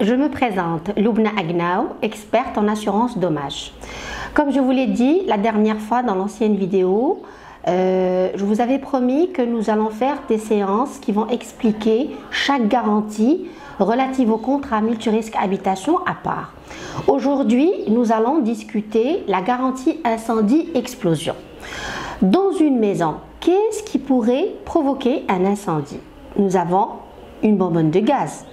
Je me présente, Loubna Agnaou, experte en assurance dommages. Comme je vous l'ai dit la dernière fois dans l'ancienne vidéo, je vous avais promis que nous allons faire des séances qui vont expliquer chaque garantie relative au contrat multirisque habitation à part. Aujourd'hui, nous allons discuter la garantie incendie-explosion. Dans une maison, qu'est-ce qui pourrait provoquer un incendie? Nous avons une bonbonne de gaz.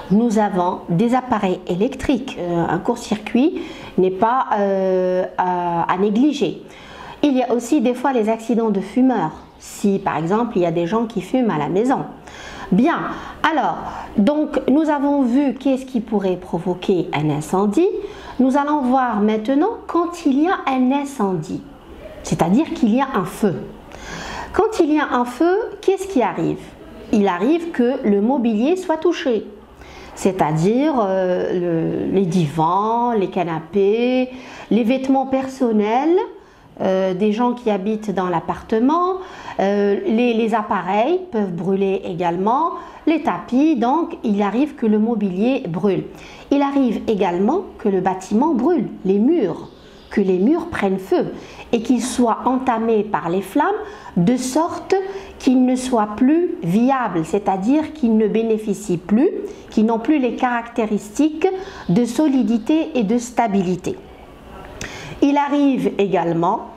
Nous avons des appareils électriques. Un court-circuit n'est pas à négliger. Il y a aussi des fois les accidents de fumeurs, si par exemple il y a des gens qui fument à la maison. Bien, alors, donc nous avons vu qu'est-ce qui pourrait provoquer un incendie. Nous allons voir maintenant quand il y a un incendie, c'est-à-dire qu'il y a un feu. Quand il y a un feu, qu'est-ce qui arrive? Il arrive que le mobilier soit touché. C'est-à-dire les divans, les canapés, les vêtements personnels des gens qui habitent dans l'appartement, les appareils peuvent brûler également, les tapis, donc il arrive que le mobilier brûle. Il arrive également que le bâtiment brûle, les murs, que les murs prennent feu et qu'ils soient entamés par les flammes de sorte qu'ils ne soient plus viables, c'est-à-dire qu'ils ne bénéficient plus, qu'ils n'ont plus les caractéristiques de solidité et de stabilité. Il arrive également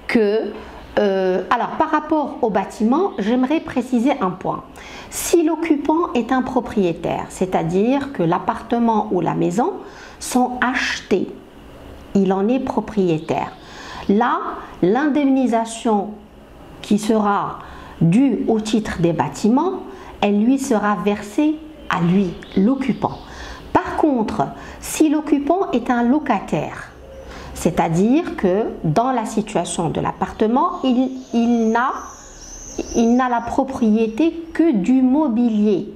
que, alors par rapport au bâtiment, j'aimerais préciser un point. Si l'occupant est un propriétaire, c'est-à-dire que l'appartement ou la maison sont achetés, il en est propriétaire. Là, l'indemnisation qui sera due au titre des bâtiments, elle lui sera versée à lui, l'occupant. Par contre, si l'occupant est un locataire, c'est-à-dire que dans la situation de l'appartement, il n'a la propriété que du mobilier.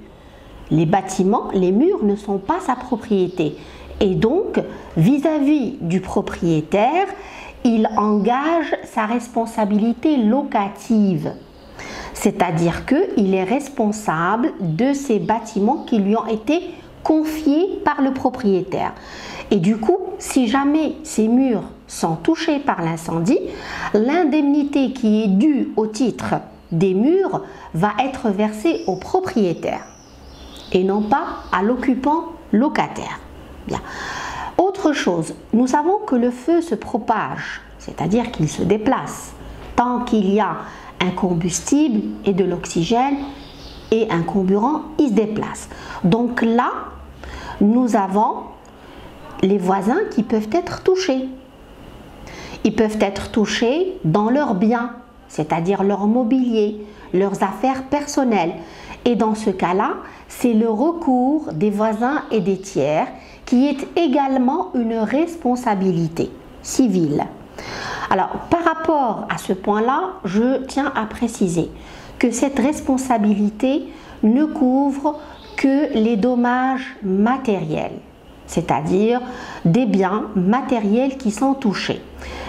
Les bâtiments, les murs ne sont pas sa propriété. Et donc, vis-à-vis du propriétaire, il engage sa responsabilité locative. C'est-à-dire qu'il est responsable de ces bâtiments qui lui ont été confiés par le propriétaire. Et du coup, si jamais ces murs sont touchés par l'incendie, l'indemnité qui est due au titre des murs va être versée au propriétaire et non pas à l'occupant locataire. Bien. Autre chose, nous savons que le feu se propage, c'est-à-dire qu'il se déplace. Tant qu'il y a un combustible et de l'oxygène et un carburant, il se déplace. Donc là, nous avons les voisins qui peuvent être touchés. Ils peuvent être touchés dans leurs biens, c'est-à-dire leur mobilier, leurs affaires personnelles. Et dans ce cas-là, c'est le recours des voisins et des tiers qui est également une responsabilité civile. Alors, par rapport à ce point-là, je tiens à préciser que cette responsabilité ne couvre que les dommages matériels, c'est-à-dire des biens matériels qui sont touchés.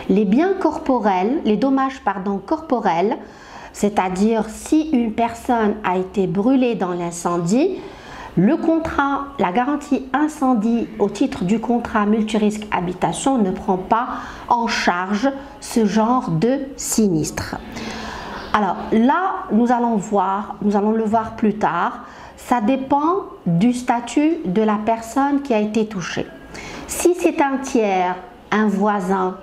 Les biens corporels, les dommages corporels, c'est-à-dire si une personne a été brûlée dans l'incendie, le contrat, la garantie incendie au titre du contrat multirisque habitation ne prend pas en charge ce genre de sinistre. Alors là, nous allons le voir plus tard. Ça dépend du statut de la personne qui a été touchée. Si c'est un tiers, un voisin,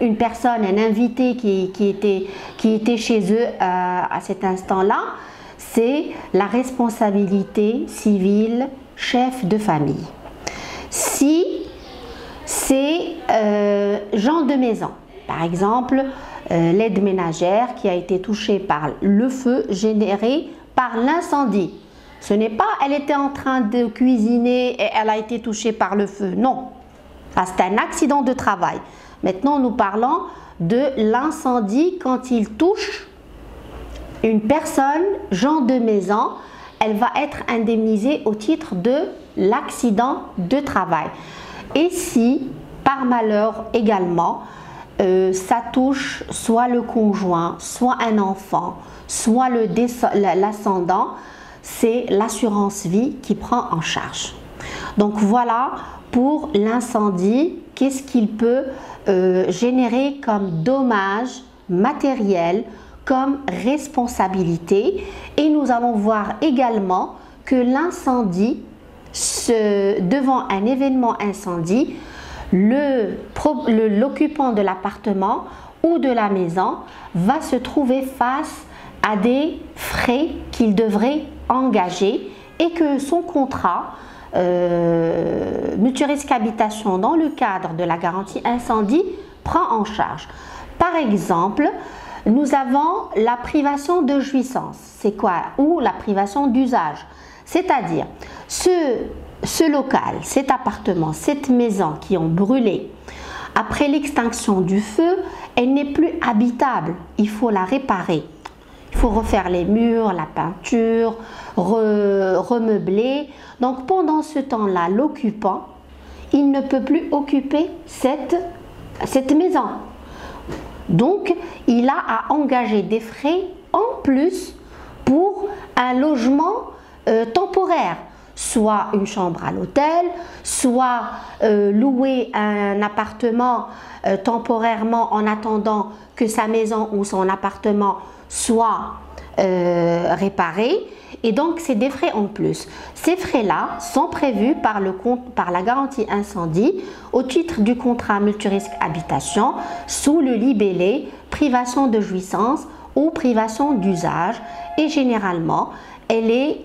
une personne, un invité qui était chez eux à cet instant-là, c'est la responsabilité civile chef de famille. Si c'est gens de maison, par exemple l'aide ménagère qui a été touchée par le feu généré par l'incendie. Ce n'est pas elle était en train de cuisiner et elle a été touchée par le feu, non. C'est un accident de travail. Maintenant, nous parlons de l'incendie quand il touche une personne, gens de maison, elle va être indemnisée au titre de l'accident de travail. Et si, par malheur également, ça touche soit le conjoint, soit un enfant, soit l'ascendant, c'est l'assurance vie qui prend en charge. Donc voilà pour l'incendie, qu'est-ce qu'il peut générer comme dommage matériel, comme responsabilité. Et nous allons voir également que l'incendie, devant un événement incendie, l'occupant de l'appartement ou de la maison va se trouver face à des frais qu'il devrait engager et que son contrat Multirisque Habitation, dans le cadre de la garantie incendie, prend en charge. Par exemple, nous avons la privation de jouissance. C'est quoi? Ou la privation d'usage. C'est-à-dire, ce local, cet appartement, cette maison qui ont brûlé, après l'extinction du feu, elle n'est plus habitable. Il faut la réparer. Il faut refaire les murs, la peinture, remeubler. Donc pendant ce temps-là, l'occupant, il ne peut plus occuper cette maison. Donc il a à engager des frais en plus pour un logement temporaire, soit une chambre à l'hôtel, soit louer un appartement temporairement en attendant que sa maison ou son appartement soit réparé. Et donc c'est des frais en plus. Ces frais-là sont prévus par la garantie incendie au titre du contrat Multirisque Habitation sous le libellé privation de jouissance ou privation d'usage, et généralement elle est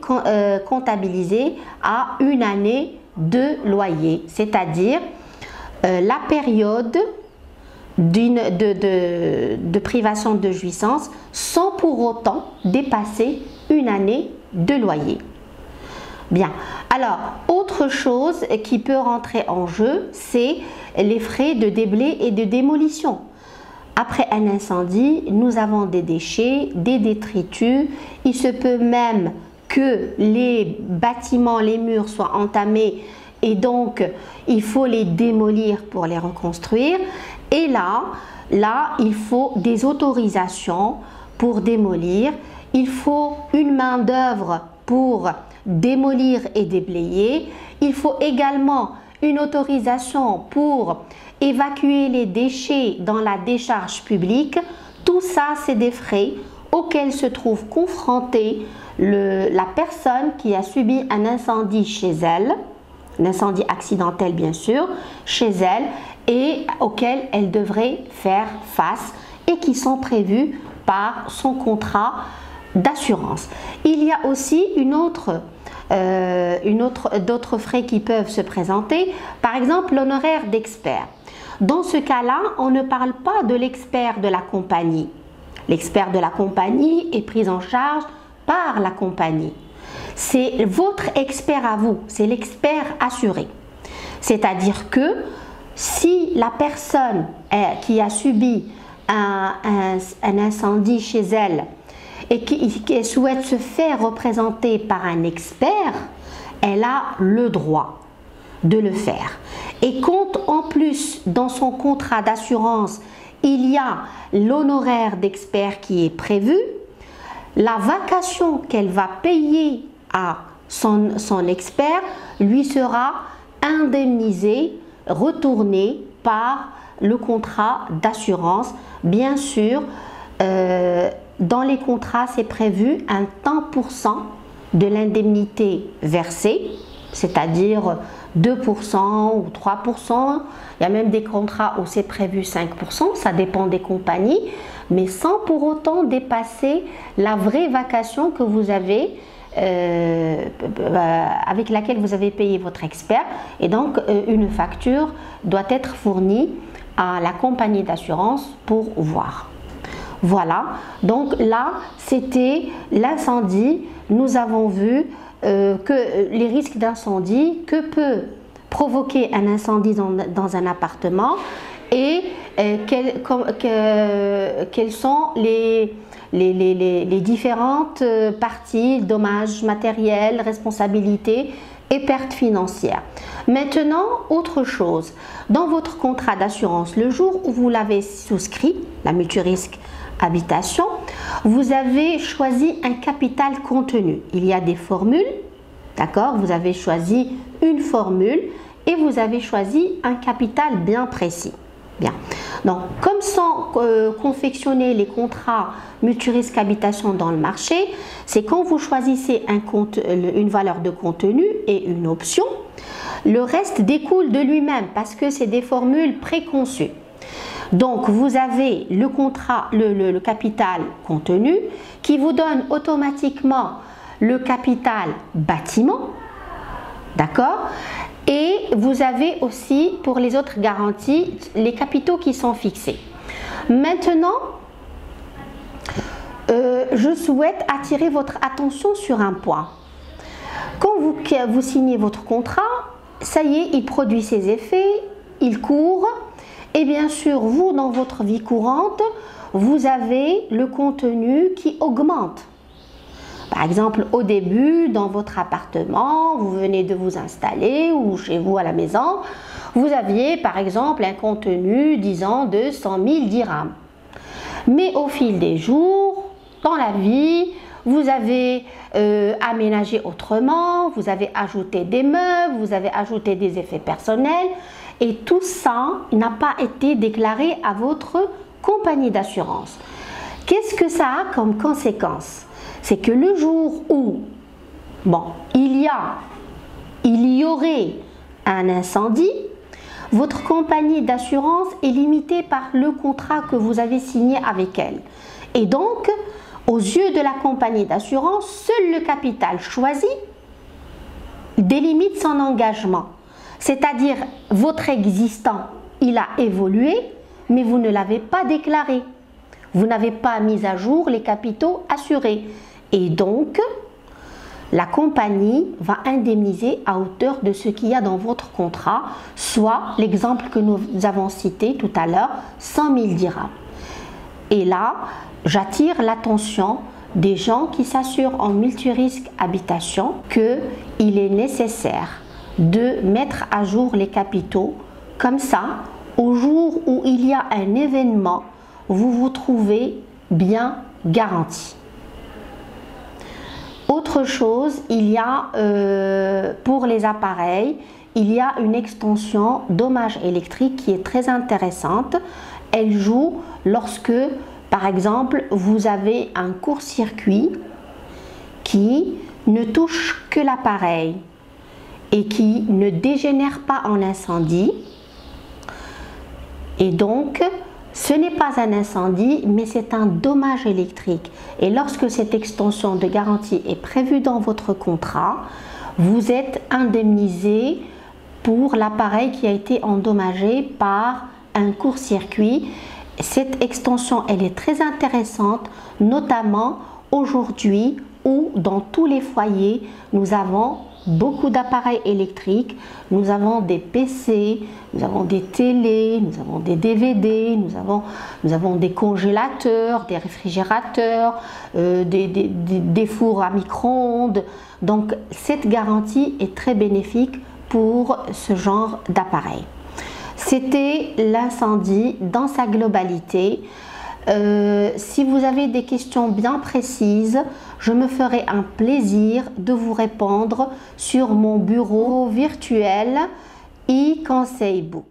comptabilisée à une année de loyer, c'est-à-dire la période de privation de jouissance sans pour autant dépasser une année de loyer. Bien, alors autre chose qui peut rentrer en jeu, c'est les frais de déblai et de démolition. Après un incendie, nous avons des déchets, des détritus. Il se peut même que les bâtiments, les murs soient entamés et donc il faut les démolir pour les reconstruire. Et là, il faut des autorisations pour démolir. Il faut une main-d'œuvre pour démolir et déblayer. Il faut également une autorisation pour évacuer les déchets dans la décharge publique. Tout ça, c'est des frais auxquels se trouve confrontée la personne qui a subi un incendie chez elle, un incendie accidentel bien sûr, chez elle, et auxquels elle devrait faire face et qui sont prévus par son contrat d'assurance. Il y a aussi d'autres frais qui peuvent se présenter, par exemple l'honoraire d'expert. Dans ce cas-là, on ne parle pas de l'expert de la compagnie. L'expert de la compagnie est pris en charge par la compagnie. C'est votre expert à vous, c'est l'expert assuré. C'est-à-dire que si la personne qui a subi un incendie chez elle et qui souhaite se faire représenter par un expert, elle a le droit de le faire. Et quand en plus dans son contrat d'assurance il y a l'honoraire d'expert qui est prévu, la vacation qu'elle va payer à son expert lui sera indemnisée, retournée par le contrat d'assurance. Bien sûr, dans les contrats, c'est prévu un tant % de l'indemnité versée, c'est-à-dire 2% ou 3%. Il y a même des contrats où c'est prévu 5%, ça dépend des compagnies, mais sans pour autant dépasser la vraie vacation que vous avez, avec laquelle vous avez payé votre expert. Et donc, une facture doit être fournie à la compagnie d'assurance pour voir. Voilà, donc là, c'était l'incendie. Nous avons vu que les risques d'incendie, que peut provoquer un incendie dans un appartement et quelles sont les différentes parties, dommages matériels, responsabilités et pertes financières. Maintenant, autre chose, dans votre contrat d'assurance, le jour où vous l'avez souscrit, la multirisque habitation, vous avez choisi un capital contenu. Il y a des formules, d'accord? Vous avez choisi une formule et vous avez choisi un capital bien précis. Bien. Donc, comme sont confectionnés les contrats multirisque habitation dans le marché, c'est quand vous choisissez une valeur de contenu et une option, le reste découle de lui-même parce que c'est des formules préconçues. Donc, vous avez le contrat, le capital contenu qui vous donne automatiquement le capital bâtiment, d'accord? Et vous avez aussi, pour les autres garanties, les capitaux qui sont fixés. Maintenant, je souhaite attirer votre attention sur un point. Quand vous signez votre contrat, ça y est, il produit ses effets, il court. Et bien sûr, vous, dans votre vie courante, vous avez le contenu qui augmente. Par exemple, au début, dans votre appartement, vous venez de vous installer ou chez vous à la maison, vous aviez par exemple un contenu, disons, de 100 000 dirhams. Mais au fil des jours, dans la vie, vous avez aménagé autrement, vous avez ajouté des meubles, vous avez ajouté des effets personnels et tout ça n'a pas été déclaré à votre compagnie d'assurance. Qu'est-ce que ça a comme conséquence? C'est que le jour où il y aurait un incendie, votre compagnie d'assurance est limitée par le contrat que vous avez signé avec elle. Et donc, aux yeux de la compagnie d'assurance, seul le capital choisi délimite son engagement. C'est-à-dire, votre existant, il a évolué, mais vous ne l'avez pas déclaré. Vous n'avez pas mis à jour les capitaux assurés. Et donc, la compagnie va indemniser à hauteur de ce qu'il y a dans votre contrat, soit l'exemple que nous avons cité tout à l'heure, 100 000 dirhams. Et là, j'attire l'attention des gens qui s'assurent en multirisque habitation qu'il est nécessaire de mettre à jour les capitaux. Comme ça, au jour où il y a un événement, vous vous trouvez bien garanti. Autre chose, il y a pour les appareils, il y a une extension dommages électriques qui est très intéressante. Elle joue lorsque, par exemple, vous avez un court-circuit qui ne touche que l'appareil et qui ne dégénère pas en incendie. Et donc, ce n'est pas un incendie, mais c'est un dommage électrique. Et lorsque cette extension de garantie est prévue dans votre contrat, vous êtes indemnisé pour l'appareil qui a été endommagé par un court-circuit. Cette extension, elle est très intéressante, notamment aujourd'hui où dans tous les foyers, nous avons beaucoup d'appareils électriques, nous avons des PC, nous avons des télés, nous avons des DVD, nous avons des congélateurs, des réfrigérateurs, des fours à micro-ondes. Donc cette garantie est très bénéfique pour ce genre d'appareil. C'était l'incendie dans sa globalité. Si vous avez des questions bien précises, je me ferai un plaisir de vous répondre sur mon bureau virtuel e-Conseil Book.